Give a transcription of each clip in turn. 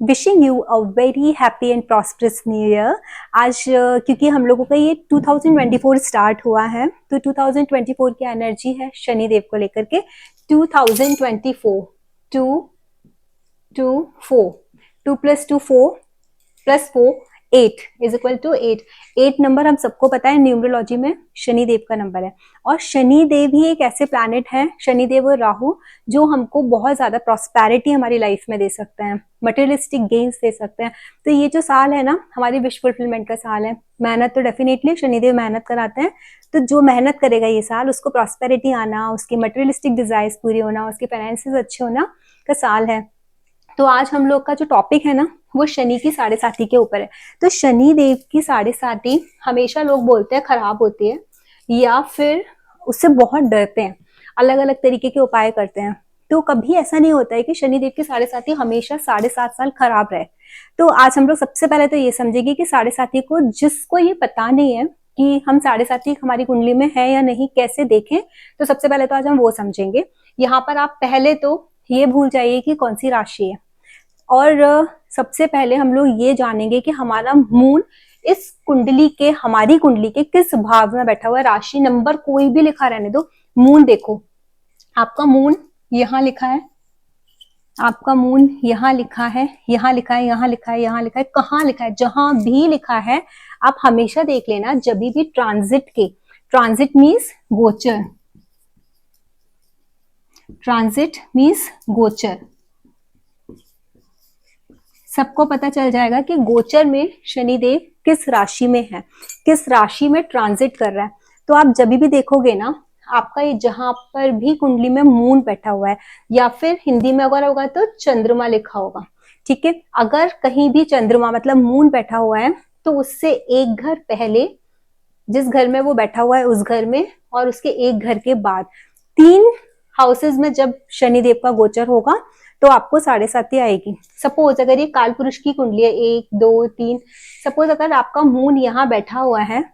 Wishing you a very happy and prosperous new year. आज क्योंकि हम लोगों का ये 2024 स्टार्ट हुआ है, तो 2024 की एनर्जी है शनिदेव को लेकर के। 2024 2 2 4 2 + 2 4 + 4 8 = 8। 8 नंबर हम सबको पता है न्यूमरोलॉजी में शनिदेव का नंबर है, और शनिदेव ही एक ऐसे प्लैनेट है, शनिदेव और राहु, जो हमको बहुत ज्यादा प्रॉस्पेरिटी हमारी लाइफ में दे सकते हैं, मटेरियलिस्टिक गेन्स दे सकते हैं। तो ये जो साल है ना, हमारी विश फुलफिलमेंट का साल है। मेहनत तो डेफिनेटली शनिदेव मेहनत कराते हैं, तो जो मेहनत करेगा ये साल, उसको प्रॉस्पेरिटी आना, उसकी मटेरियलिस्टिक डिजायर्स पूरी होना, उसके फाइनेंसेस अच्छे होना का साल है। तो आज हम लोग का जो टॉपिक है ना, वो शनि की 7.5 के ऊपर है। तो शनि देव की 7.5 हमेशा लोग बोलते हैं खराब होती है, या फिर उससे बहुत डरते हैं, अलग अलग तरीके के उपाय करते हैं। तो कभी ऐसा नहीं होता है कि शनि देव की 7.5 हमेशा 7.5 साल खराब रहे। तो आज हम लोग सबसे पहले तो ये समझेंगे कि 7.5 को, जिसको ये पता नहीं है कि हम 7.5 हमारी कुंडली में है या नहीं, कैसे देखें, तो सबसे पहले तो आज हम वो समझेंगे। यहाँ पर आप पहले तो ये भूल जाइए कि कौन सी राशि है, और सबसे पहले हम लोग ये जानेंगे कि हमारा मून इस कुंडली के, हमारी कुंडली के किस भाव में बैठा हुआ है। राशि नंबर कोई भी लिखा रहने दो, मून देखो, आपका मून यहाँ लिखा है, आपका मून यहाँ लिखा है, यहाँ लिखा है, यहाँ लिखा है, यहाँ लिखा है, कहाँ लिखा है, जहां भी लिखा है आप हमेशा देख लेना। जब भी ट्रांजिट के, ट्रांजिट मीन्स गोचर, ट्रांजिट मीन्स गोचर, सबको पता चल जाएगा कि गोचर में शनिदेव किस राशि में है, किस राशि में ट्रांजिट कर रहा है। तो आप जब भी देखोगे ना, आपका ये जहां पर भी कुंडली में मून बैठा हुआ है, या फिर हिंदी में अगर होगा तो चंद्रमा लिखा होगा, ठीक है। अगर कहीं भी चंद्रमा मतलब मून बैठा हुआ है, तो उससे एक घर पहले, जिस घर में वो बैठा हुआ है उस घर में, और उसके एक घर के बाद 3 हाउसेज में जब शनिदेव का गोचर होगा, तो आपको 7.5 आएगी। सपोज अगर ये काल पुरुष की कुंडली है, 1 2 3, सपोज अगर आपका मून यहाँ बैठा हुआ है,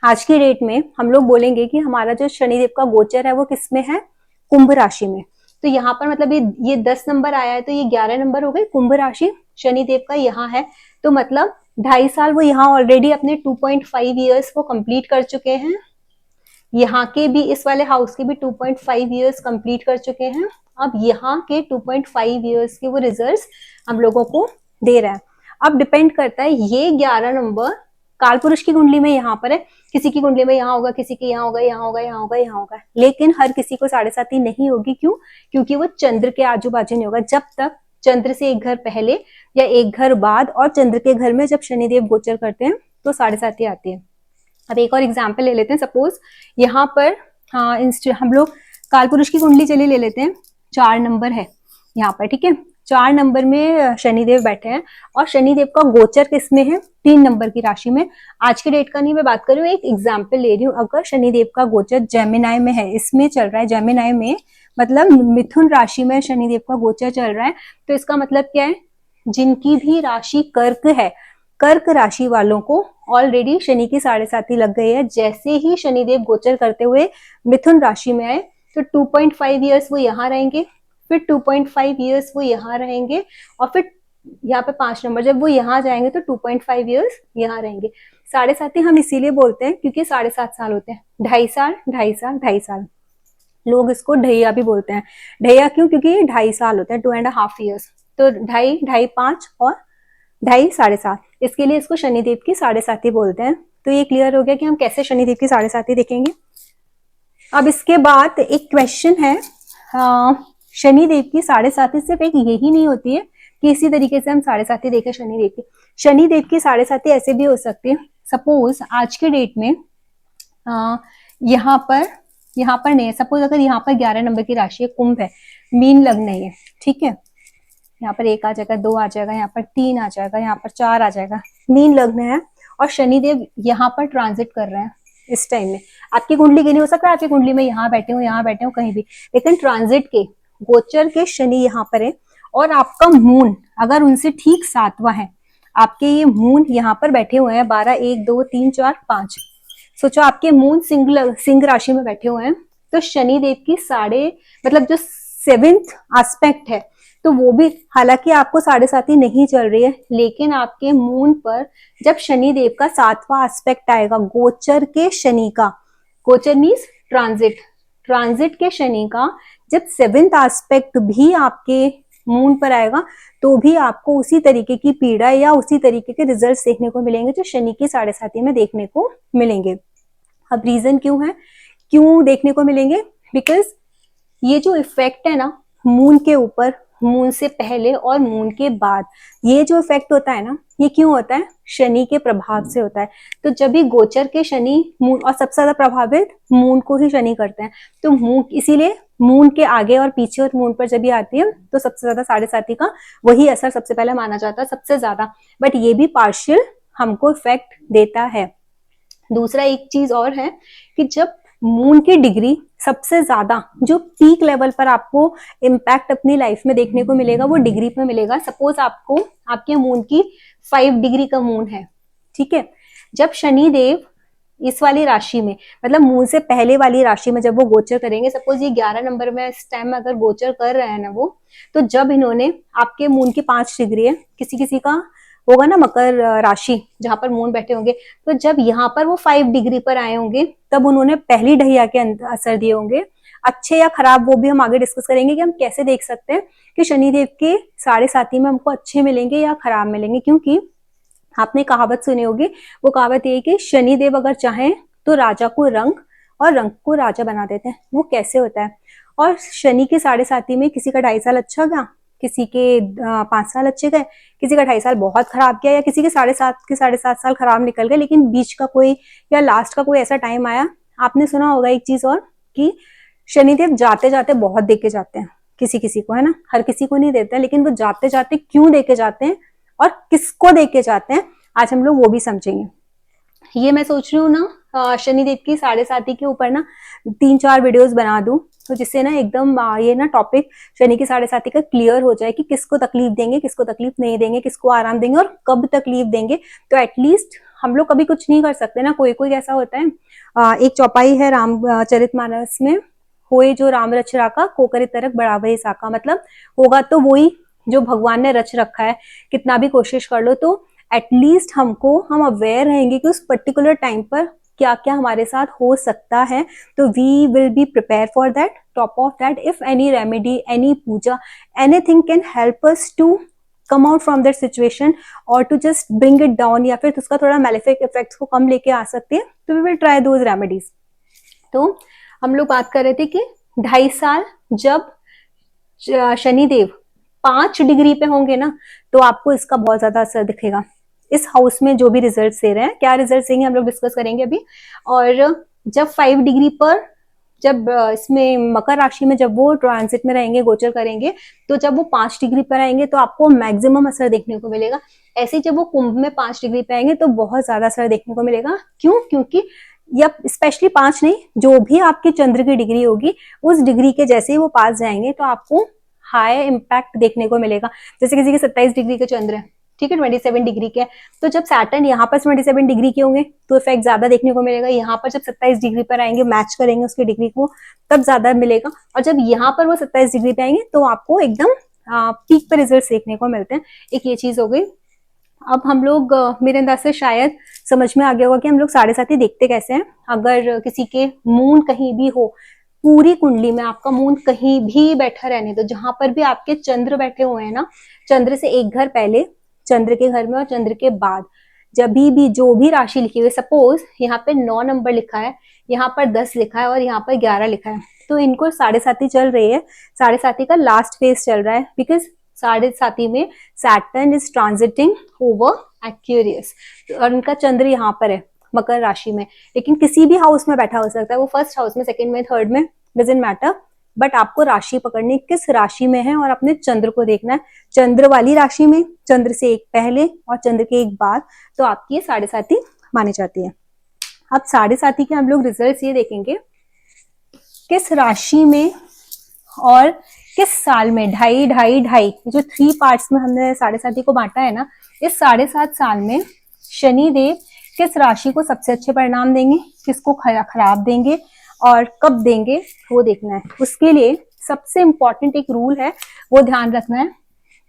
आज की डेट में हम लोग बोलेंगे कि हमारा जो शनिदेव का गोचर है वो किस में है, कुंभ राशि में। तो यहाँ पर मतलब ये 10 नंबर आया है, तो ये 11 नंबर हो गए। कुंभ राशि शनिदेव का यहाँ है, तो मतलब 2.5 साल वो यहाँ ऑलरेडी अपने 2.5 ईयर्स वो कंप्लीट कर चुके हैं। यहाँ के भी, इस वाले हाउस के भी 2.5 ईयर्स कंप्लीट कर चुके हैं। अब यहाँ के 2.5 ईयर्स के वो रिजल्ट्स हम लोगों को दे रहा है। अब डिपेंड करता है, ये 11 नंबर काल पुरुष की कुंडली में यहाँ पर है, किसी की कुंडली में यहाँ होगा, किसी की यहाँ होगा, यहाँ होगा, यहाँ होगा, यहाँ होगा, लेकिन हर किसी को 7.5 नहीं होगी। क्यों? क्योंकि वो चंद्र के आजू बाजू नहीं होगा। जब तक चंद्र से एक घर पहले या एक घर बाद और चंद्र के घर में जब शनिदेव गोचर करते हैं, तो 7.5 आती है। अब एक और एग्जाम्पल ले लेते हैं। सपोज यहाँ पर हम लोग काल पुरुष की कुंडली चलिए ले लेते हैं, 4 नंबर है यहाँ पर, ठीक है। 4 नंबर में शनिदेव बैठे हैं, और शनिदेव का गोचर किस में है, 3 नंबर की राशि में। आज के डेट का नहीं मैं बात कर रही हूँ, एक एग्जाम्पल ले रही हूँ। अगर शनिदेव का गोचर जेमिनाई में है, इसमें चल रहा है जेमिनाई में, मतलब मिथुन राशि में शनिदेव का गोचर चल रहा है, तो इसका मतलब क्या है, जिनकी भी राशि कर्क है, कर्क राशि वालों को ऑलरेडी शनि की 7.5 लग गई है। जैसे ही शनिदेव गोचर करते हुए मिथुन राशि में आए, तो 2.5 ईयर्स वो यहाँ रहेंगे, फिर 2.5 ईयर्स वो यहाँ रहेंगे, और फिर यहाँ पे 5 नंबर जब वो यहाँ जाएंगे तो 2.5 ईयर्स यहाँ रहेंगे। 7.5 हम इसीलिए बोलते हैं क्योंकि 7.5 साल होते हैं, 2.5 साल, 2.5 साल, 2.5 साल। लोग इसको ढैया भी बोलते हैं। ढैया क्यों? क्योंकि ये 2.5 साल होते हैं, 2.5 ईयर्स। तो 2.5, 2.5, 5 और 2.5, 7.5, इसके लिए इसको शनिदेव की 7.5 बोलते हैं। तो ये क्लियर हो गया कि हम कैसे शनिदेव की 7.5 देखेंगे। अब इसके बाद एक क्वेश्चन है, शनिदेव की 7.5 सिर्फ एक यही नहीं होती है कि इसी तरीके से हम 7.5 देखें शनिदेव की। शनिदेव की 7.5 ऐसे भी हो सकती है। सपोज आज के डेट में यहाँ पर नहीं है। सपोज अगर यहाँ पर 11 नंबर की राशि है, कुंभ है, मीन लग्न नहीं है, ठीक है। यहाँ पर 1 आ जाएगा, 2 आ जाएगा, यहाँ पर 3 आ जाएगा, यहाँ पर 4 आ जाएगा, मीन लग्न है, और शनिदेव यहाँ पर ट्रांजिट कर रहे हैं इस टाइम में। आपकी कुंडली की नहीं हो सकता, आपकी कुंडली में यहाँ बैठे हो कहीं भी, लेकिन ट्रांजिट के, गोचर के शनि यहाँ पर है, और आपका मून अगर उनसे ठीक 7वां है, आपके ये मून यहाँ पर बैठे हुए हैं 12, 1 2 3 4 5। सोचो आपके मून सिंह राशि में बैठे हुए हैं, तो शनिदेव की मतलब जो 7th एस्पेक्ट है, तो वो भी, हालांकि आपको साढ़े साथी नहीं चल रही है, लेकिन आपके मून पर जब शनि देव का 7वां एस्पेक्ट आएगा गोचर के शनि का, गोचर मीन्स ट्रांजिट, ट्रांजिट के शनि का जब 7th एस्पेक्ट भी आपके मून पर आएगा, तो भी आपको उसी तरीके की पीड़ा या उसी तरीके के रिजल्ट्स देखने को मिलेंगे जो शनि की साढ़े साथी में देखने को मिलेंगे। अब रीजन क्यों है, क्यों देखने को मिलेंगे, बिकॉज ये जो इफेक्ट है ना मून के ऊपर, मून से पहले और मून के बाद, ये जो इफेक्ट होता है ना, ये क्यों होता है, शनि के प्रभाव से होता है। तो जब भी गोचर के शनि मून, और सबसे ज्यादा प्रभावित मून को ही शनि करते हैं, तो मून, इसीलिए मून के आगे और पीछे और मून पर जब भी आती है तो सबसे ज्यादा साढ़े साथी का वही असर सबसे पहले माना जाता है, सबसे ज्यादा। बट ये भी पार्शियल हमको इफेक्ट देता है। दूसरा एक चीज और है कि जब मून की डिग्री सबसे ज्यादा, जो पीक लेवल पर आपको इम्पैक्ट अपनी लाइफ में देखने को मिलेगा, वो डिग्री पे मिलेगा। सपोज आपको, आपके मून की 5 डिग्री का मून है, ठीक है, जब शनि देव इस वाली राशि में, मतलब मून से पहले वाली राशि में जब वो गोचर करेंगे, सपोज ये 11 नंबर में इस टाइम अगर गोचर कर रहे हैं ना वो, तो जब इन्होंने, आपके मून की 5 डिग्री है, किसी किसी का होगा ना मकर राशि जहां पर मून बैठे होंगे, तो जब यहाँ पर वो 5 डिग्री पर आए होंगे, तब उन्होंने पहली ढैया के असर दिए होंगे, अच्छे या खराब, वो भी हम आगे डिस्कस करेंगे कि हम कैसे देख सकते हैं कि शनिदेव के साढ़े साथी में हमको अच्छे मिलेंगे या खराब मिलेंगे। क्योंकि आपने कहावत सुनी होगी, वो कहावत ये कि शनिदेव अगर चाहें तो राजा को रंग और रंग को राजा बना देते हैं। वो कैसे होता है, और शनि के साढ़े साथी में किसी का 2.5 साल अच्छा गया, किसी के 5 साल अच्छे गए, किसी का 2.5 साल बहुत खराब गया, या किसी के 7.5 साल खराब निकल गए, लेकिन बीच का कोई या लास्ट का कोई ऐसा टाइम आया। आपने सुना होगा एक चीज और कि शनिदेव जाते जाते बहुत देके जाते हैं किसी किसी को, है ना, हर किसी को नहीं देते हैं, लेकिन वो जाते जाते क्यों देके जाते हैं और किसको देके जाते हैं, आज हम लोग वो भी समझेंगे। ये मैं सोच रही हूँ ना शनिदेव की साढ़े साथी के ऊपर ना 3-4 वीडियोस बना दूं, तो जिससे ना एकदम ये ना टॉपिक शनि की साढ़े साथी का क्लियर हो जाए कि किसको तकलीफ देंगे, किसको तकलीफ नहीं देंगे, किसको आराम देंगे और कब तकलीफ देंगे। तो एटलीस्ट हम लोग कभी कुछ नहीं कर सकते ना, कोई कोई ऐसा होता है, एक चौपाई है रामचरितमानस में, होए जो राम रच राका को करे तरक बढ़ावे साका, मतलब होगा तो वही जो भगवान ने रच रखा है, कितना भी कोशिश कर लो तो एटलीस्ट हमको, हम अवेयर रहेंगे कि उस पर्टिकुलर टाइम पर क्या क्या हमारे साथ हो सकता है, तो we will be prepare for that. Top of that, if any remedy, any puja, anything can help us to come out from that situation और to just bring it down, या फिर उसका थोड़ा मैलेफिक इफेक्ट्स को कम लेके आ सकते हैं, तो we will try those remedies. तो हम लोग बात कर रहे थे कि 2.5 साल जब शनिदेव 5 डिग्री पे होंगे ना, तो आपको इसका बहुत ज्यादा असर दिखेगा। इस हाउस में जो भी रिजल्ट दे रहे हैं, क्या रिजल्ट देंगे हम लोग डिस्कस करेंगे अभी। और जब 5 डिग्री पर, जब इसमें मकर राशि में जब वो ट्रांजिट में रहेंगे, गोचर करेंगे, तो जब वो 5 डिग्री पर आएंगे तो आपको मैक्सिमम असर देखने को मिलेगा। ऐसे जब वो कुंभ में 5 डिग्री पे आएंगे तो बहुत ज्यादा असर देखने को मिलेगा। क्यों, क्योंकि या स्पेशली 5 नहीं, जो भी आपकी चंद्र की डिग्री होगी, उस डिग्री के जैसे ही वो पास जाएंगे तो आपको हाई इम्पैक्ट देखने को मिलेगा। जैसे किसी के 27 डिग्री के चंद्र है, ठीक है, 27 डिग्री के, तो जब सैटर्न यहाँ पर 27 डिग्री के होंगे तो इफेक्ट ज्यादा देखने को मिलेगा। यहाँ पर जब 27 डिग्री पर आएंगे, मैच करेंगे उसकी डिग्री को, तब ज्यादा मिलेगा। और जब यहाँ पर वो 27 डिग्री पे आएंगे तो आपको एकदम पीक पे रिजल्ट देखने को मिलते हैं। एक ये चीज हो गई। अब हम लोग, मेरे अंदाज से शायद समझ में आ गया होगा कि हम लोग साढ़े साथी देखते कैसे हैं। अगर किसी के मून कहीं भी हो, पूरी कुंडली में आपका मून कहीं भी बैठा रहने दो, जहां पर भी आपके चंद्र बैठे हुए हैं ना, चंद्र से एक घर पहले, चंद्र के घर में और चंद्र के बाद, जब भी जो भी राशि लिखी हुई, सपोज यहाँ पे 9 नंबर लिखा है, यहाँ पर 10 लिखा है और यहाँ पर 11 लिखा है, तो इनको साढ़े साथी चल रही है, साढ़े साथी का लास्ट फेज चल रहा है। बिकॉज साढ़े साथी में Saturn is transiting over Aquarius, और उनका चंद्र यहाँ पर है मकर राशि में, लेकिन किसी भी हाउस में बैठा हो सकता है, वो फर्स्ट हाउस में, सेकंड में, थर्ड में, डजंट मैटर। बट आपको राशि पकड़नी, किस राशि में है, और अपने चंद्र को देखना है। चंद्र वाली राशि में, चंद्र से एक पहले और चंद्र के एक बाद, तो आपकी ये साढ़े साथी मानी जाती है। अब साढ़े साथी के हम लोग रिजल्ट्स ये देखेंगे, किस राशि में और किस साल में, ढाई जो 3 पार्ट्स में हमने साढ़े साथी को बांटा है ना, इस 7.5 साल में शनि देव किस राशि को सबसे अच्छे परिणाम देंगे, किसको खराब देंगे और कब देंगे, वो देखना है। उसके लिए सबसे इंपॉर्टेंट एक रूल है, वो ध्यान रखना है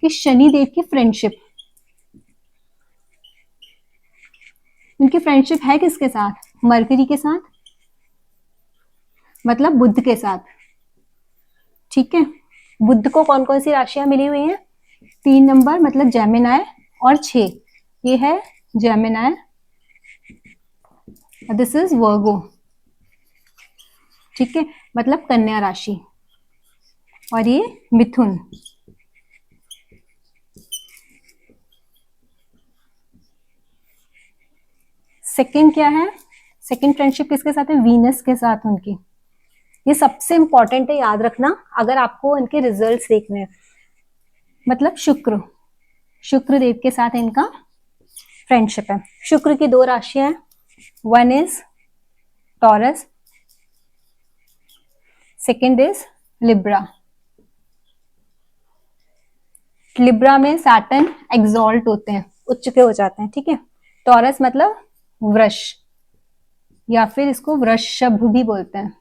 कि शनि देव की फ्रेंडशिप, उनकी फ्रेंडशिप है किसके साथ? मरकरी के साथ, मतलब बुध के साथ। ठीक है, बुध को कौन कौन सी राशियां मिली हुई हैं? 3 नंबर मतलब जेमिनाई, और 6 ये है जेमिनाई, दिस इज वर्गो। ठीक है, मतलब कन्या राशि, और ये मिथुन। सेकंड क्या है? सेकंड फ्रेंडशिप किसके साथ है? वीनस के साथ उनकी। ये सबसे इंपॉर्टेंट है, याद रखना अगर आपको इनके रिजल्ट्स देखने हैं। मतलब शुक्र, शुक्र देव के साथ इनका फ्रेंडशिप है। शुक्र की 2 राशियां हैं, one is taurus, second is Libra. Libra में सैटर्न एक्सॉल्ट होते हैं, उच्च के हो जाते हैं। ठीक है, टॉरस मतलब वृष, या फिर इसको वृषभ भी बोलते हैं।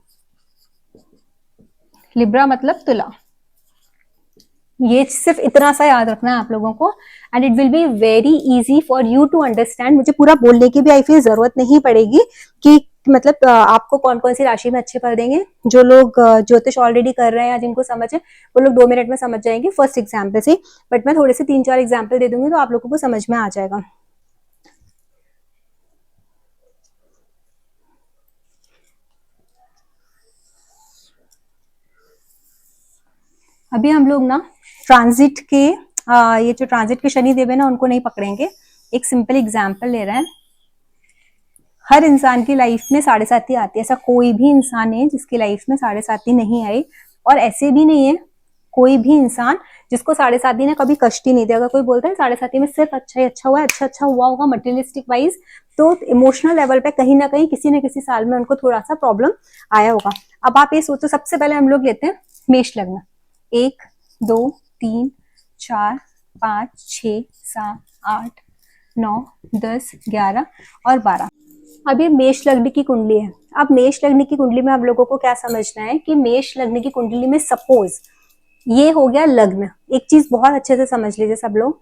लिब्रा मतलब तुला। ये सिर्फ इतना सा याद रखना है आप लोगों को, and it will be very easy for you to understand. मुझे पूरा बोलने की भी आई फील जरूरत नहीं पड़ेगी कि मतलब आपको कौन कौन सी राशि में अच्छे फल देंगे। जो लोग ज्योतिष ऑलरेडी कर रहे हैं या जिनको समझ है, वो लोग 2 मिनट में समझ जाएंगे फर्स्ट एग्जाम्पल से। बट मैं थोड़े से 3-4 एग्जाम्पल दे दूंगी तो आप लोगों को समझ में आ जाएगा। अभी हम लोग ना ट्रांजिट के ये जो ट्रांजिट के शनि देव है ना, उनको नहीं पकड़ेंगे। एक सिंपल एग्जाम्पल ले रहे हैं। हर इंसान की लाइफ में 7.5 आती है, ऐसा कोई भी इंसान नहीं है जिसकी लाइफ में 7.5 नहीं आई, और ऐसे भी नहीं है कोई भी इंसान जिसको 7.5 ने कभी कष्ट ही नहीं दिया। अगर कोई बोलता है 7.5 में सिर्फ अच्छा ही अच्छा हुआ है, अच्छा हुआ होगा मटेरियलिस्टिक वाइज, तो इमोशनल लेवल पे कहीं ना कहीं किसी न किसी साल में उनको थोड़ा सा प्रॉब्लम आया होगा। अब आप ये सोचो, सबसे पहले हम लोग लेते हैं मेष लग्न। 1 2 3 4 5 6 7 8 9 10 11 और 12। अब ये मेष लग्न की कुंडली है। अब मेष लग्न की कुंडली में आप लोगों को क्या समझना है कि मेष लग्न की कुंडली में सपोज ये हो गया लग्न। एक चीज बहुत अच्छे से समझ लीजिए सब लोग,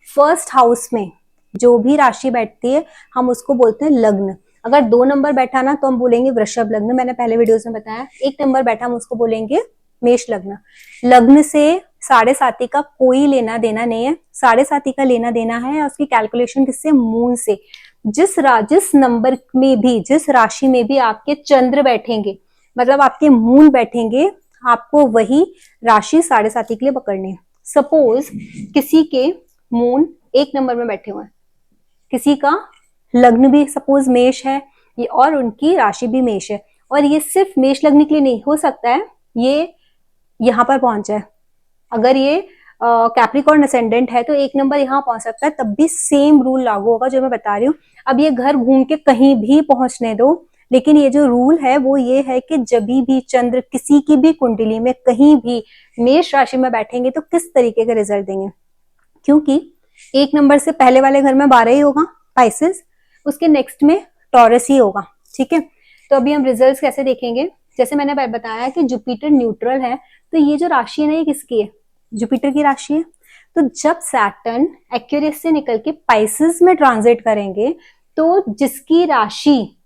फर्स्ट हाउस में जो भी राशि बैठती है हम उसको बोलते हैं लग्न। अगर 2 नंबर बैठा ना तो हम बोलेंगे वृषभ लग्न, मैंने पहले वीडियोस में बताया। 1 नंबर बैठा हम उसको बोलेंगे मेष लग्न। लग्न से 7.5 का कोई लेना देना नहीं है। 7.5 का लेना देना है, उसकी कैलकुलेशन किससे? मून से। जिस नंबर में भी, जिस राशि में भी आपके चंद्र बैठेंगे, मतलब आपके मून बैठेंगे, आपको वही राशि 7.5 के लिए पकड़नी है। सपोज किसी के मून 1 नंबर में बैठे हुए हैं, किसी का लग्न भी सपोज मेष है, ये और उनकी राशि भी मेष है, और ये सिर्फ मेष लग्न के लिए नहीं हो सकता है ये यहां पर पहुंच जाए। अगर ये कैप्रिकॉर्न असेंडेंट है तो 1 नंबर यहाँ पहुंच सकता है, तब भी सेम रूल लागू होगा जो मैं बता रही हूँ। अब ये घर घूम के कहीं भी पहुंचने दो, लेकिन ये जो रूल है वो ये है कि जब भी चंद्र किसी की भी कुंडली में कहीं भी मेष राशि में बैठेंगे तो किस तरीके के रिजल्ट देंगे। क्योंकि 1 नंबर से पहले वाले घर में 12 ही होगा, पाइसेस, उसके नेक्स्ट में टॉरस ही होगा। ठीक है, तो अभी हम रिजल्ट कैसे देखेंगे। जैसे मैंने बताया कि जुपिटर न्यूट्रल है, तो ये जो राशि है ना, ये किसकी है? जुपिटर की राशि है। तो जब सैटर्न एक्यूरेस से निकल के पाइसेस में ट्रांजिट करेंगे, तो जिसकी राशि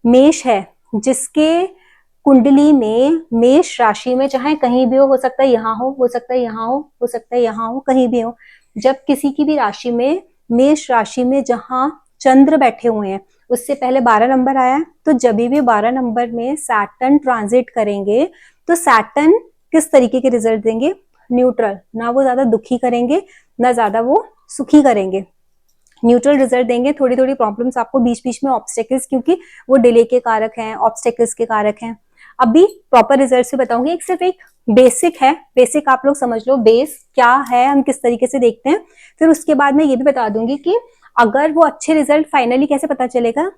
मेष है, जिसके कुंडली में मेष राशि में चाहे कहीं भी हो सकता है यहाँ हो सकता है यहाँ हो सकता है यहाँ हो, कहीं भी हो, जब किसी की भी राशि में, मेष राशि में जहां चंद्र बैठे हुए हैं, उससे पहले 12 नंबर आया है, तो जब भी 12 नंबर में सैटर्न ट्रांजिट करेंगे तो सैटर्न किस तरीके के रिजल्ट देंगे? न्यूट्रल। ना वो ज्यादा दुखी करेंगे, ना ज्यादा वो सुखी करेंगे, न्यूट्रल रिजल्ट देंगे। थोड़ी थोड़ी प्रॉब्लम्स आपको बीच बीच में, ऑब्स्टेकल्स, क्योंकि वो डिले के कारक हैं, ऑब्स्टेकल्स के कारक हैं। अभी प्रॉपर रिजल्ट से बताऊंगी। एक सिर्फ एक बेसिक है, बेसिक आप लोग समझ लो, बेस क्या है, हम किस तरीके से देखते हैं। फिर उसके बाद मैं ये भी बता दूंगी कि अगर वो अच्छे रिजल्ट फाइनली कैसे पता चलेगा,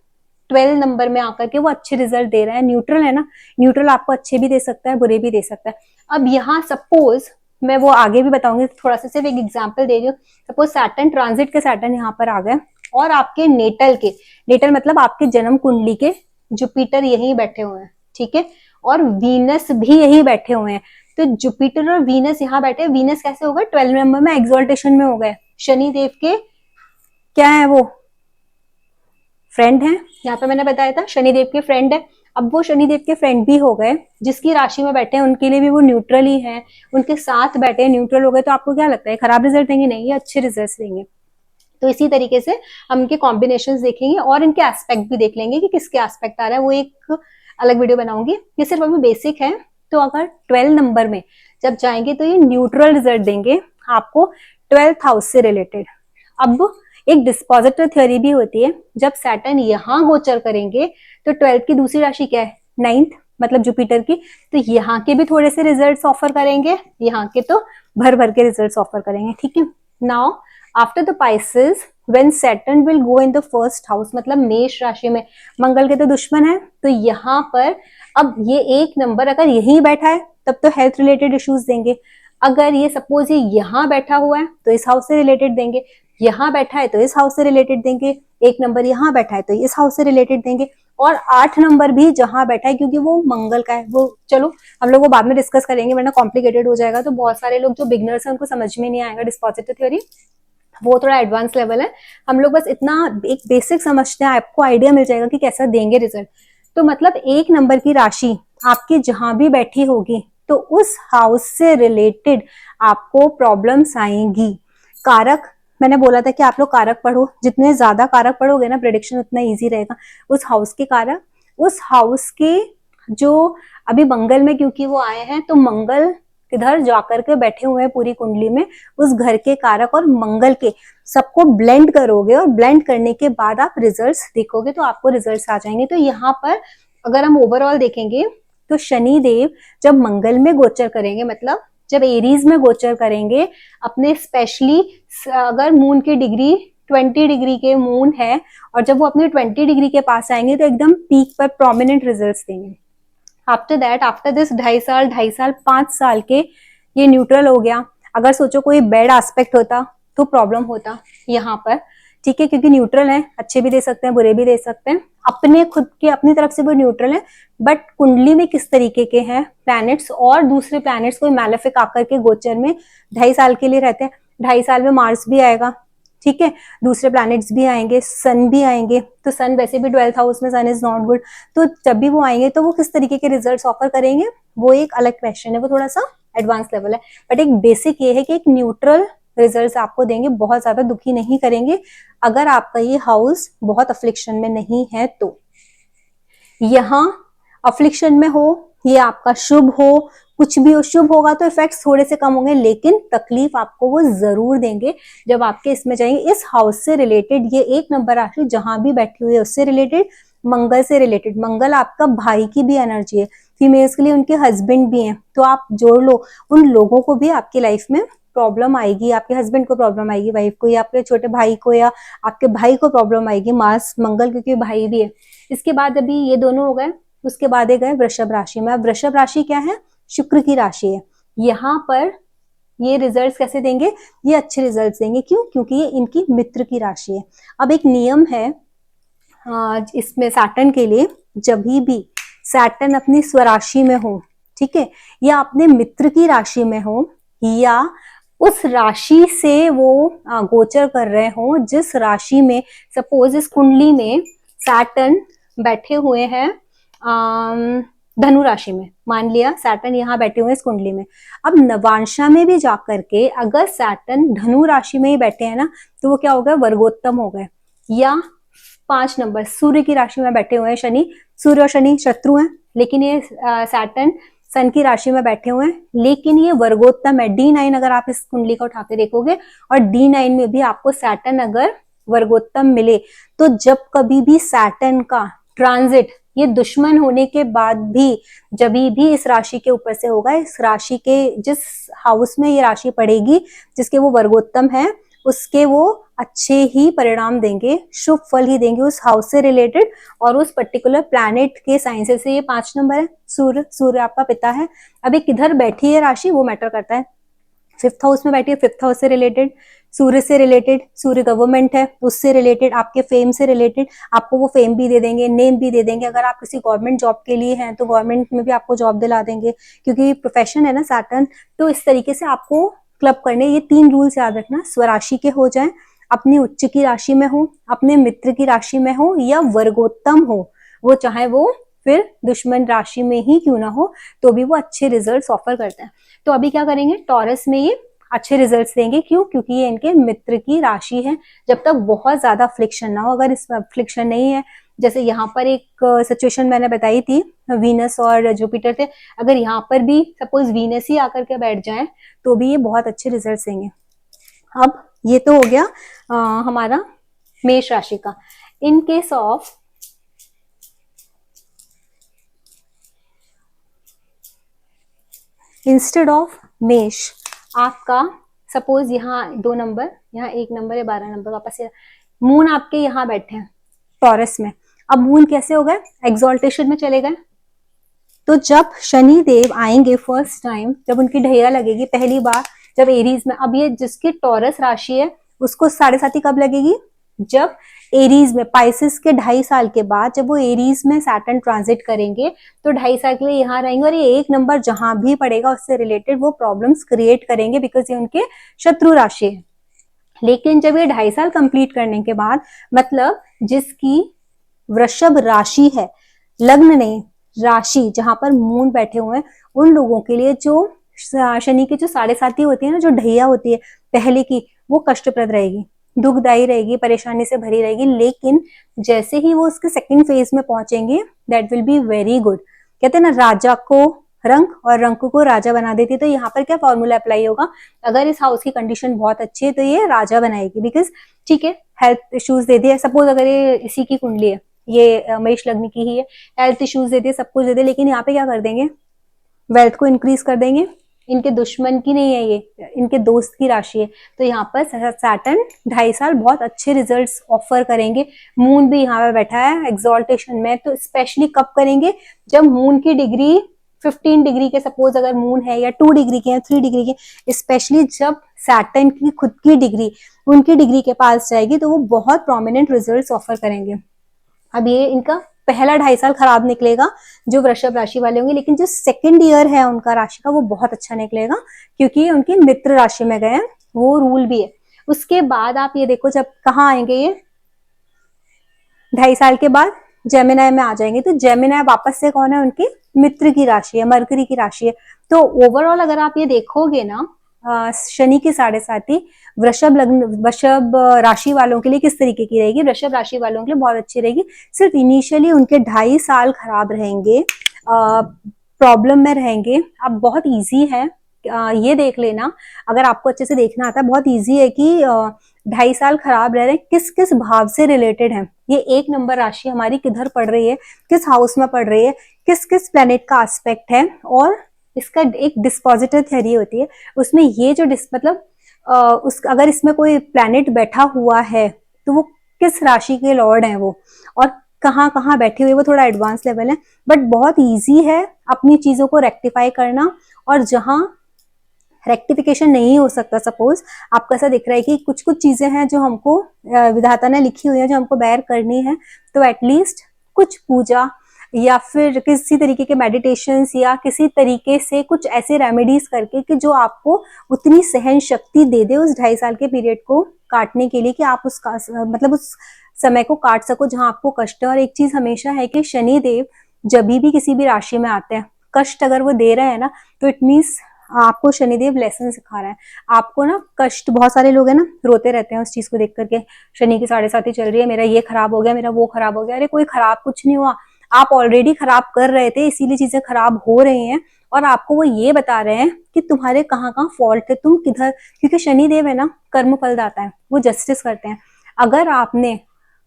12 नंबर में आकर के वो अच्छे रिजल्ट दे रहा है। न्यूट्रल है ना, न्यूट्रल आपको अच्छे भी दे सकता है, बुरे भी दे सकता है। अब यहाँ सपोज मैं वो आगे भी बताऊंगी, थोड़ा सा सिर्फ एक एग्जांपल दे रही हूँ। सपोज सैटर्न ट्रांजिट के सैटर्न यहाँ पर आ गए, और आपके नेटल के, नेटल मतलब आपके जन्म कुंडली के जुपिटर यहीं बैठे हुए हैं। ठीक है, और वीनस भी यही बैठे हुए हैं। तो जुपिटर और वीनस यहाँ बैठे, वीनस कैसे हो गए 12 नंबर में एक्सॉल्टेशन में हो गए, शनि देव के क्या है वो फ्रेंड है, यहाँ पे मैंने बताया था शनिदेव के फ्रेंड है। अब वो शनिदेव के फ्रेंड भी हो गए, जिसकी राशि में बैठे हैं उनके लिए भी वो न्यूट्रल ही है, उनके साथ बैठे हैं न्यूट्रल हो गए, तो आपको क्या लगता है खराब रिजल्ट देंगे? नहीं, ये अच्छे रिजल्ट देंगे। तो इसी तरीके से हम इनके कॉम्बिनेशन देखेंगे और इनके एस्पेक्ट भी देख लेंगे कि किसके एस्पेक्ट आ रहा है, वो एक अलग वीडियो बनाऊंगी। ये सिर्फ अभी बेसिक है। तो अगर 12 नंबर में जब जाएंगे तो ये न्यूट्रल रिजल्ट देंगे आपको 12th हाउस से रिलेटेड। अब एक डिस्पोजिटर थ्योरी भी होती है, जब सैटर्न यहाँ गोचर करेंगे तो 12th की दूसरी राशि क्या है 9th, मतलब जुपिटर की, तो यहाँ के भी थोड़े से रिजल्ट्स ऑफर करेंगे, यहाँ के तो भर भर के रिजल्ट्स ऑफर करेंगे। ठीक है, now after the Pisces when Saturn will go in the first house, मतलब मेष राशि में, मंगल के तो दुश्मन है, तो यहाँ पर अब ये एक नंबर अगर यहीं बैठा है तब तो हेल्थ रिलेटेड इश्यूज देंगे। अगर ये सपोज ये यहाँ बैठा हुआ है तो इस हाउस से रिलेटेड देंगे, यहाँ बैठा है तो इस हाउस से रिलेटेड देंगे, एक नंबर यहाँ बैठा है तो इस हाउस से रिलेटेड देंगे, और 8 नंबर भी जहां बैठा है क्योंकि वो मंगल का है, वो चलो हम लोग वो बाद में डिस्कस करेंगे वरना कॉम्प्लिकेटेड हो जाएगा। तो बहुत सारे लोग जो बिगनर्स हैं उनको समझ में नहीं आएगा डिस्पोजिटिव थ्योरी, वो थोड़ा एडवांस लेवल है। हम लोग बस इतना एक बेसिक समझते हैं, आपको आइडिया मिल जाएगा कि कैसा देंगे रिजल्ट। तो मतलब एक नंबर की राशि आपकी जहां भी बैठी होगी तो उस हाउस से रिलेटेड आपको प्रॉब्लम्स आएंगी। कारक मैंने बोला था कि आप लोग कारक पढ़ो, जितने ज्यादा कारक पढ़ोगे ना प्रेडिक्शन उतना इजी रहेगा। उस हाउस के कारक, उस हाउस के जो अभी मंगल में क्योंकि वो आए हैं तो मंगल किधर जाकर के बैठे हुए हैं पूरी कुंडली में, उस घर के कारक और मंगल के सबको ब्लेंड करोगे और ब्लेंड करने के बाद आप रिजल्ट्स देखोगे तो आपको रिजल्ट्स आ जाएंगे। तो यहाँ पर अगर हम ओवरऑल देखेंगे तो शनि देव जब मंगल में गोचर करेंगे, मतलब जब एरीज में गोचर करेंगे अपने, स्पेशली अगर मून की डिग्री 20 डिग्री के मून है और जब वो अपने 20 डिग्री के पास आएंगे तो एकदम पीक पर प्रोमिनेंट रिजल्ट्स देंगे। आफ्टर दैट, आफ्टर दिस 2.5 साल 5 साल के ये न्यूट्रल हो गया। अगर सोचो कोई बैड एस्पेक्ट होता तो प्रॉब्लम होता यहाँ पर, ठीक है, क्योंकि न्यूट्रल है, अच्छे भी दे सकते हैं बुरे भी दे सकते हैं, अपने खुद के अपनी तरफ से वो न्यूट्रल है, बट कुंडली में किस तरीके के हैं प्लैनेट्स और दूसरे प्लैनेट्स कोई मैलेफिक आकर के गोचर में 2.5 साल के लिए रहते हैं। 2.5 साल में मार्स भी आएगा, ठीक है, दूसरे प्लैनेट्स भी आएंगे, सन भी आएंगे, तो सन वैसे भी 12th हाउस में, सन इज नॉट गुड, तो जब भी वो आएंगे तो वो किस तरीके के रिजल्ट्स ऑफर करेंगे वो एक अलग क्वेश्चन है, वो थोड़ा सा एडवांस लेवल है। बट एक बेसिक ये है कि एक न्यूट्रल रिजल्ट्स आपको देंगे, बहुत ज्यादा दुखी नहीं करेंगे अगर आपका ये हाउस बहुत अफ्लिक्शन में नहीं है तो। यहाँ अफ्लिक्शन में हो, ये आपका शुभ हो, कुछ भी हो, शुभ होगा तो इफेक्ट्स थोड़े से कम होंगे, लेकिन तकलीफ आपको वो जरूर देंगे जब आपके इसमें जाएंगे। इस हाउस से रिलेटेड ये एक नंबर राशि जहां भी बैठी हुई है उससे रिलेटेड, मंगल से रिलेटेड, मंगल आपका भाई की भी एनर्जी है, फीमेल्स के लिए उनके हस्बैंड भी हैं, तो आप जोड़ लो, उन लोगों को भी आपकी लाइफ में प्रॉब्लम आएगी, आपके हस्बैंड को प्रॉब्लम आएगी, वाइफ को, या आपके छोटे भाई को, या आपके भाई को प्रॉब्लम आएगी, मार्स मंगल क्योंकि भाई भी है। इसके बाद अभी ये दोनों हो गए, उसके बाद गए वृषभ राशि में। अब वृषभ राशि क्या है, शुक्र की राशि है। यहाँ पर ये रिजल्ट्स कैसे देंगे, ये अच्छे रिजल्ट्स देंगे, क्यों, क्योंकि ये इनकी मित्र की राशि है। अब एक नियम है इसमें सैटर्न के लिए, जब भी सैटर्न अपनी स्वराशि में हो, ठीक है, या अपने मित्र की राशि में हो, या उस राशि से वो गोचर कर रहे हो जिस राशि में, सपोज इस कुंडली में सैटर्न बैठे हुए हैं धनु राशि में, मान लिया सैटर्न यहाँ बैठे हुए हैं इस कुंडली में। अब नवांशा में भी जाकर के अगर सैटर्न धनु राशि में ही बैठे हैं ना तो वो क्या हो गया, वर्गोत्तम हो गए। या 5 नंबर सूर्य की राशि में बैठे हुए हैं शनि, सूर्य और शनि शत्रु हैं, लेकिन ये सैटर्न सन की राशि में बैठे हुए हैं, लेकिन ये वर्गोत्तम है। D9 अगर आप इस कुंडली को उठा के देखोगे और D9 में भी आपको सैटर्न अगर वर्गोत्तम मिले तो जब कभी भी सैटर्न का ट्रांजिट ये दुश्मन होने के बाद भी जब भी इस राशि के ऊपर से होगा, इस राशि के जिस हाउस में ये राशि पड़ेगी जिसके वो वर्गोत्तम है उसके वो अच्छे ही परिणाम देंगे, शुभ फल ही देंगे उस हाउस से रिलेटेड और उस पर्टिकुलर प्लैनेट के साइंस से। ये 5 नंबर है, सूर्य, सूर्य आपका पिता है। अब ये किधर बैठी है राशि वो मैटर करता है, 5th हाउस में बैठी है, 5th हाउस से रिलेटेड सूर्य से रिलेटेड, सूर्य गवर्नमेंट है उससे रिलेटेड, आपके फेम से रिलेटेड, आपको वो फेम भी दे देंगे, नेम भी दे देंगे। अगर आप किसी गवर्नमेंट जॉब के लिए हैं तो गवर्नमेंट में भी आपको जॉब दिला देंगे, क्योंकि प्रोफेशन है ना सैटर्न। तो इस तरीके से आपको क्लब करने, ये 3 रूल्स याद रखना, स्वराशि के हो जाएं, अपनी उच्च की राशि में हो, अपने मित्र की राशि में हो, या वर्गोत्तम हो, वो चाहे वो फिर दुश्मन राशि में ही क्यों ना हो, तो भी वो अच्छे रिजल्ट्स ऑफर करते हैं। तो अभी क्या करेंगे, टॉरस में ये अच्छे रिजल्ट्स देंगे। क्यों? क्योंकि ये इनके मित्र की राशि है। जब तक बहुत ज्यादा अफ्लिक्शन ना हो, अगर इस अफ्लिक्शन नहीं है, जैसे यहाँ पर एक सिचुएशन मैंने बताई थी, वीनस और जुपिटर थे, अगर यहाँ पर भी सपोज वीनस ही आकर के बैठ जाए तो भी ये बहुत अच्छे रिजल्ट्स देंगे। अब ये तो हो गया हमारा मेष राशि का। In case of instead of मेष, आपका सपोज यहाँ 2 नंबर, यहाँ 1 नंबर या 12 नंबर वापस, मून आपके यहाँ बैठे हैं टॉरस में। अब मून कैसे हो गए, एक्सॉल्टेशन में चले गए। तो जब शनि देव आएंगे फर्स्ट टाइम, जब उनकी ढैया लगेगी पहली बार, जब एरीज में, अब ये जिसकी टॉरस राशि है उसको 7.5 कब लगेगी, जब एरीज में, पाइसिस के 2.5 साल के बाद जब वो एरीज में सैटर्न ट्रांजिट करेंगे, तो 2.5 साल के लिए यहाँ रहेंगे, और ये 1 नंबर जहां भी पड़ेगा उससे रिलेटेड वो प्रॉब्लम्स क्रिएट करेंगे, बिकॉज ये उनके शत्रु राशि है। लेकिन जब ये 2.5 साल कंप्लीट करने के बाद, मतलब जिसकी वृषभ राशि है, लग्न नहीं राशि, जहां पर मून बैठे हुए हैं, उन लोगों के लिए जो शनि की जो 7.5 होती है ना, जो ढैया होती है पहले की, वो कष्टप्रद रहेगी, दुखदायी रहेगी, परेशानी से भरी रहेगी। लेकिन जैसे ही वो उसके सेकंड फेज में पहुंचेंगे, that will be very good. कहते हैं ना, राजा को रंक और रंक को राजा बना देती है। तो यहाँ पर क्या फॉर्मूला अप्लाई होगा, अगर इस हाउस की कंडीशन बहुत अच्छी है तो ये राजा बनाएगी, बिकॉज ठीक है हेल्थ इश्यूज दे दिए, सपोज अगर ये इसी की कुंडली है, ये मेष लग्न की ही है, हेल्थ इश्यूज दे दिए, सब कुछ दे दिए, लेकिन यहाँ पे क्या कर देंगे, वेल्थ को इंक्रीज कर देंगे। इनके दुश्मन की नहीं है, ये इनके दोस्त की राशि है। तो यहाँ पर सैटर्न 2.5 साल बहुत अच्छे रिजल्ट्स ऑफर करेंगे। मून भी यहाँ पे बैठा है एक्सॉल्टेशन में, तो स्पेशली कब करेंगे, जब मून की डिग्री 15 डिग्री के, सपोज अगर मून है, या 2 डिग्री के, 3 डिग्री के, स्पेशली जब सैटर्न की खुद की डिग्री उनकी डिग्री के पास जाएगी, तो वो बहुत प्रोमिनेंट रिजल्ट्स ऑफर करेंगे। अब ये इनका पहला 2.5 साल खराब निकलेगा जो वृषभ राशि वाले होंगे, लेकिन जो सेकंड ईयर है उनका राशि का, वो बहुत अच्छा निकलेगा, क्योंकि उनकी मित्र राशि में गए, वो रूल भी है। उसके बाद आप ये देखो, जब कहाँ आएंगे ये 2.5 साल के बाद, जेमिनाई में आ जाएंगे। तो जेमिनाई वापस से कौन है, उनकी मित्र की राशि है, मरकरी की राशि है। तो ओवरऑल अगर आप ये देखोगे ना, शनि की 7.5 वृषभ लग्न, वृषभ राशि वालों के लिए किस तरीके की रहेगी, वृषभ राशि वालों के लिए बहुत अच्छी रहेगी। सिर्फ इनिशियली उनके 2.5 साल खराब रहेंगे, प्रॉब्लम में रहेंगे। अब बहुत इजी है, ये देख लेना, अगर आपको अच्छे से देखना आता है, बहुत इजी है कि 2.5 साल खराब रह रहे हैं, किस किस भाव से रिलेटेड है। ये 1 नंबर राशि हमारी किधर पड़ रही है, किस हाउस में पड़ रही है, किस किस प्लेनेट का एस्पेक्ट है, और इसका एक डिस्पोजिटर थ्योरी होती है, उसमें ये जो मतलब अगर इसमें कोई प्लैनेट बैठा हुआ है तो वो किस राशि के लॉर्ड हैं वो, और कहाँ कहाँ बैठे हुए, वो थोड़ा एडवांस लेवल है, बट बहुत इजी है अपनी चीजों को रेक्टिफाई करना। और जहां रेक्टिफिकेशन नहीं हो सकता, सपोज आपको ऐसा दिख रहा है कि कुछ कुछ चीजें हैं जो हमको विधाता ने लिखी हुई है, जो हमको बेयर करनी है, तो एटलीस्ट कुछ पूजा या फिर किसी तरीके के मेडिटेशंस, या किसी तरीके से कुछ ऐसे रेमेडीज करके कि जो आपको उतनी सहन शक्ति दे दे उस 2.5 साल के पीरियड को काटने के लिए, कि आप उसका मतलब उस समय को काट सको जहां आपको कष्ट है। और एक चीज हमेशा है कि शनि देव जब भी किसी भी राशि में आते हैं, कष्ट अगर वो दे रहे हैं ना, तो इट मीन्स आपको शनिदेव लेसन सिखा रहा है आपको ना। कष्ट, बहुत सारे लोग है ना रोते रहते हैं उस चीज को देख करके, शनि की 7.5 चल रही है, मेरा ये खराब हो गया, मेरा वो खराब हो गया। अरे कोई खराब कुछ नहीं हुआ, आप ऑलरेडी खराब कर रहे थे, इसीलिए चीजें खराब हो रही हैं, और आपको वो ये बता रहे हैं कि तुम्हारे कहाँ कहाँ फॉल्ट है, तुम किधर, क्योंकि शनि देव है ना कर्म फलदाता है, वो जस्टिस करते हैं। अगर आपने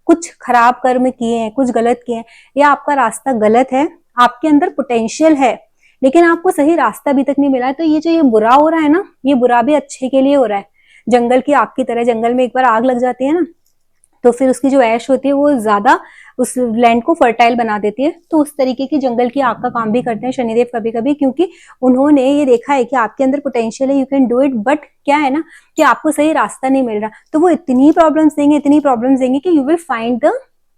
कुछ खराब कर्म किए हैं, कुछ गलत किए हैं, या आपका रास्ता गलत है, आपके अंदर पोटेंशियल है लेकिन आपको सही रास्ता अभी तक नहीं मिला है, तो ये जो ये बुरा हो रहा है ना, ये बुरा भी अच्छे के लिए हो रहा है। जंगल की आग की तरह, जंगल में एक बार आग लग जाती है ना, तो फिर उसकी जो ऐश होती है वो ज्यादा उस लैंड को फर्टाइल बना देती है। तो उस तरीके की जंगल की आग का काम भी करते हैं शनिदेव कभी कभी, क्योंकि उन्होंने ये देखा है कि आपके अंदर पोटेंशियल है, you can do it, but क्या है ना कि आपको सही रास्ता नहीं मिल रहा, तो वो इतनी प्रॉब्लम्स देंगे, इतनी प्रॉब्लम्स देंगे कि you will find the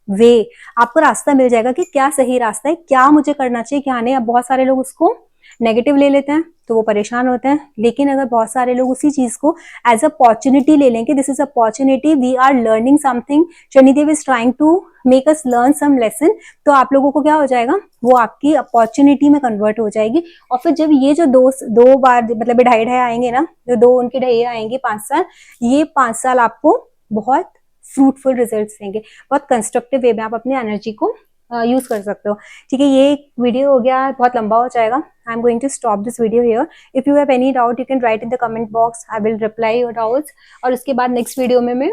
way, आपको रास्ता मिल जाएगा कि क्या सही रास्ता है, क्या मुझे करना चाहिए क्या नहीं। अब बहुत सारे लोग उसको नेगेटिव ले लेते हैं तो वो परेशान होते हैं, लेकिन अगर बहुत सारे लोग उसी चीज को एज अपॉर्चुनिटी ले लेंगे, this is opportunity, we are learning something, Shanidev is trying to make us learn some lesson, तो आप लोगों को क्या हो जाएगा, वो आपकी अपॉर्चुनिटी में कन्वर्ट हो जाएगी। और फिर जब ये जो दो बार मतलब ढाई आएंगे ना, जो दो उनकी ढाई आएंगे 5 साल, ये 5 साल आपको बहुत फ्रूटफुल रिजल्ट्स देंगे, बहुत कंस्ट्रक्टिव वे में आप अपनी एनर्जी को यूज कर सकते हो। ठीक है, ये एक वीडियो हो गया, बहुत लंबा हो जाएगा। I am going to stop this video here. If you have any doubt you can write in the comment box, I will reply your doubts. और उसके बाद नेक्स्ट वीडियो में मैं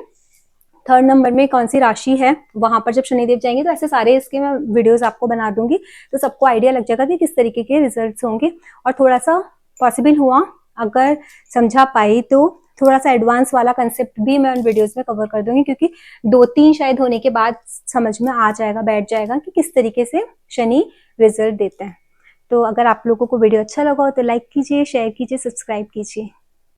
3rd नंबर में कौन सी राशि है वहां पर जब शनिदेव जाएंगे, तो ऐसे सारे इसके मैं वीडियोस आपको बना दूंगी, तो सबको आइडिया लग जाएगा कि किस तरीके के रिजल्ट्स होंगे। और थोड़ा सा पॉसिबल हुआ अगर समझा पाई तो थोड़ा सा एडवांस वाला कंसेप्ट भी मैं उन वीडियोस में कवर कर दूंगी, क्योंकि 2-3 शायद होने के बाद समझ में आ जाएगा, बैठ जाएगा कि किस तरीके से शनि रिजल्ट देते हैं। तो अगर आप लोगों को वीडियो अच्छा लगा हो तो लाइक कीजिए, शेयर कीजिए, सब्सक्राइब कीजिए।